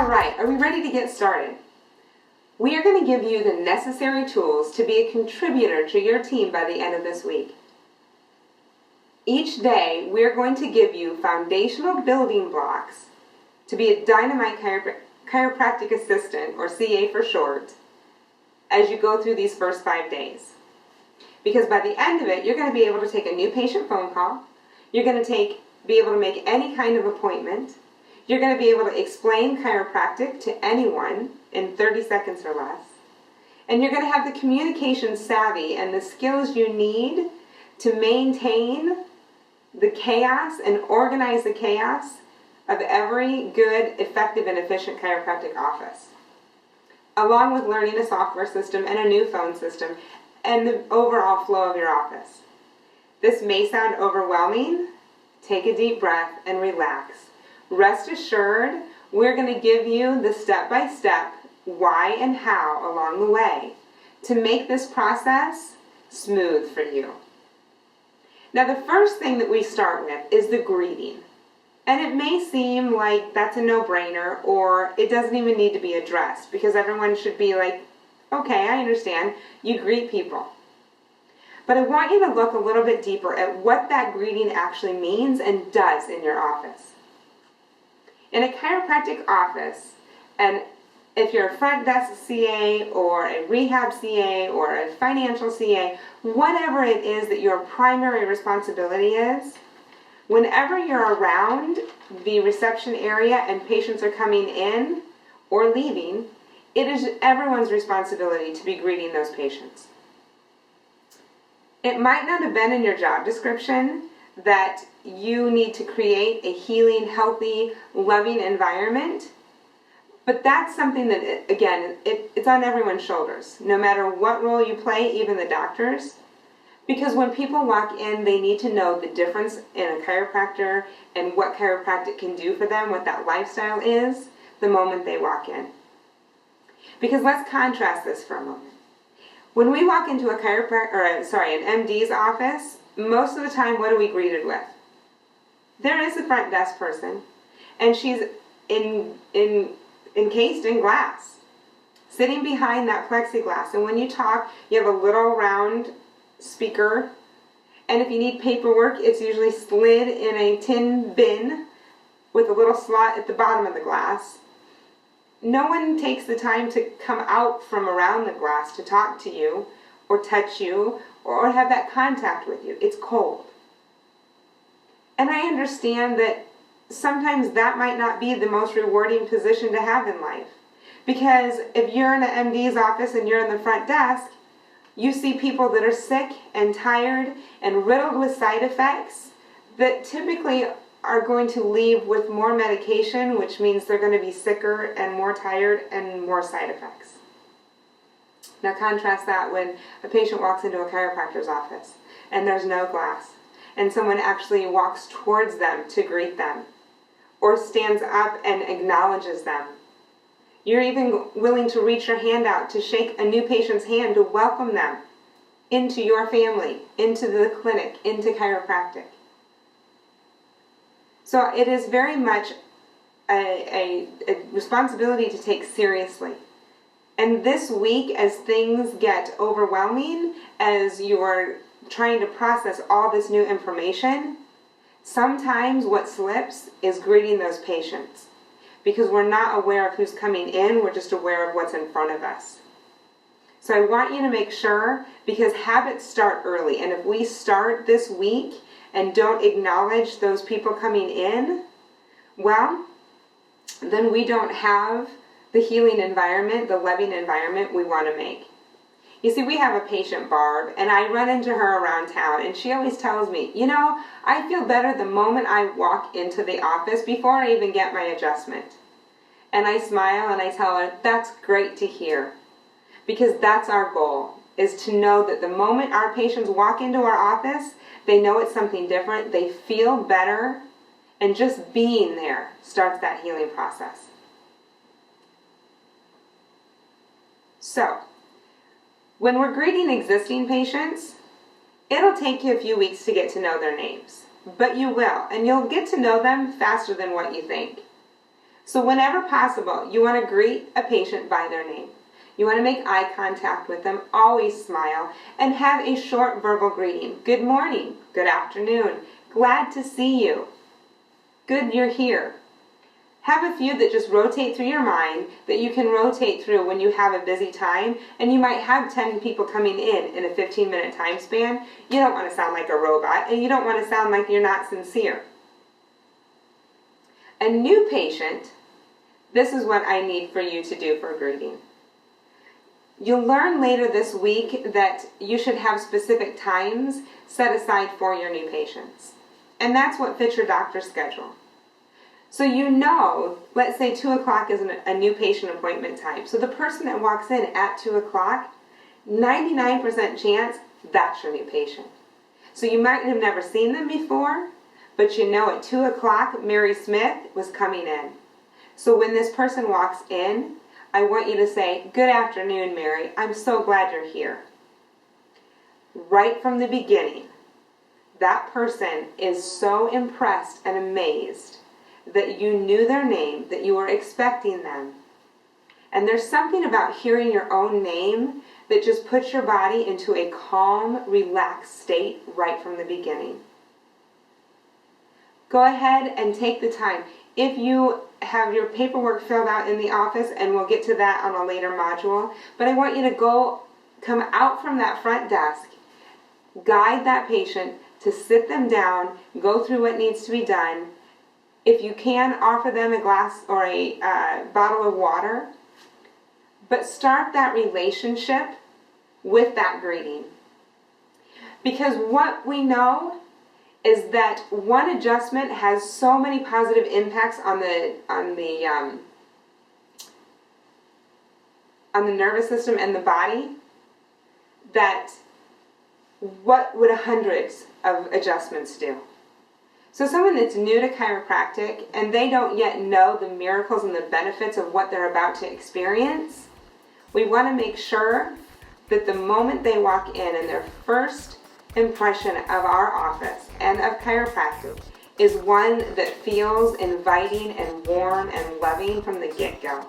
All right, are we ready to get started? We are going to give you the necessary tools to be a contributor to your team by the end of this week. Each day, we're going to give you foundational building blocks to be a dynamite chiropractic assistant, or CA for short, as you go through these first 5 days. Because by the end of it, you're going to be able to take a new patient phone call, you're going to be able to make any kind of appointment, you're going to be able to explain chiropractic to anyone in 30 seconds or less. And you're going to have the communication savvy and the skills you need to maintain the chaos and organize the chaos of every good, effective, and efficient chiropractic office, along with learning a software system and a new phone system and the overall flow of your office. This may sound overwhelming. Take a deep breath and relax. Rest assured, we're going to give you the step-by-step why and how along the way to make this process smooth for you. Now, the first thing that we start with is the greeting. And it may seem like that's a no-brainer, or it doesn't even need to be addressed, because everyone should be like, okay, I understand, you greet people. But I want you to look a little bit deeper at what that greeting actually means and does in your office. In a chiropractic office, and if you're a front desk CA or a rehab CA or a financial CA, whatever it is that your primary responsibility is, whenever you're around the reception area and patients are coming in or leaving, it is everyone's responsibility to be greeting those patients. It might not have been in your job description that you need to create a healing, healthy, loving environment, but that's something that, again, it's on everyone's shoulders, no matter what role you play, even the doctors. Because when people walk in, they need to know the difference in a chiropractor and what chiropractic can do for them, what that lifestyle is, the moment they walk in. Because let's contrast this for a moment. When we walk into an MD's office, most of the time, what are we greeted with? There is a front desk person, and she's encased in glass, sitting behind that plexiglass. And when you talk, you have a little round speaker, and if you need paperwork, it's usually slid in a tin bin with a little slot at the bottom of the glass. No one takes the time to come out from around the glass to talk to you or touch you or have that contact with you. It's cold. And I understand that sometimes that might not be the most rewarding position to have in life. Because if you're in an MD's office and you're in the front desk, you see people that are sick and tired and riddled with side effects that typically are going to leave with more medication, which means they're going to be sicker and more tired and more side effects. Now contrast that when a patient walks into a chiropractor's office and there's no glass, and someone actually walks towards them to greet them, or stands up and acknowledges them. You're even willing to reach your hand out to shake a new patient's hand to welcome them into your family, into the clinic, into chiropractic. So it is very much a responsibility to take seriously. And this week, as things get overwhelming, as you are trying to process all this new information, sometimes what slips is greeting those patients. Because we're not aware of who's coming in, we're just aware of what's in front of us. So I want you to make sure, because habits start early, and if we start this week and don't acknowledge those people coming in, well, then we don't have the healing environment, the loving environment we want to make. You see, we have a patient, Barb, and I run into her around town, and she always tells me, you know, I feel better the moment I walk into the office before I even get my adjustment. And I smile and I tell her, that's great to hear, because that's our goal, is to know that the moment our patients walk into our office, they know it's something different, they feel better, and just being there starts that healing process. So, when we're greeting existing patients, it'll take you a few weeks to get to know their names, but you will, and you'll get to know them faster than what you think. So whenever possible, you want to greet a patient by their name. You want to make eye contact with them, always smile, and have a short verbal greeting. Good morning, good afternoon, glad to see you, good you're here. Have a few that just rotate through your mind that you can rotate through when you have a busy time, and you might have 10 people coming in a 15-minute time span. You don't want to sound like a robot, and you don't want to sound like you're not sincere. A new patient, this is what I need for you to do for a greeting. You'll learn later this week that you should have specific times set aside for your new patients. And that's what fits your doctor's schedule. So you know, let's say 2 o'clock is a new patient appointment time. So the person that walks in at 2 o'clock, 99% chance that's your new patient. So you might have never seen them before, but you know at 2 o'clock Mary Smith was coming in. So when this person walks in, I want you to say, good afternoon, Mary. I'm so glad you're here. Right from the beginning, that person is so impressed and amazed that you knew their name, that you were expecting them. And there's something about hearing your own name that just puts your body into a calm, relaxed state right from the beginning. Go ahead and take the time. If you have your paperwork filled out in the office, and we'll get to that on a later module, but I want you to come out from that front desk, guide that patient to sit them down, go through what needs to be done. If you can, offer them a glass or a bottle of water, but start that relationship with that greeting. Because what we know is that one adjustment has so many positive impacts on the nervous system and the body that what would hundreds of adjustments do? So someone that's new to chiropractic and they don't yet know the miracles and the benefits of what they're about to experience, we want to make sure that the moment they walk in and their first impression of our office and of chiropractic is one that feels inviting and warm and loving from the get-go.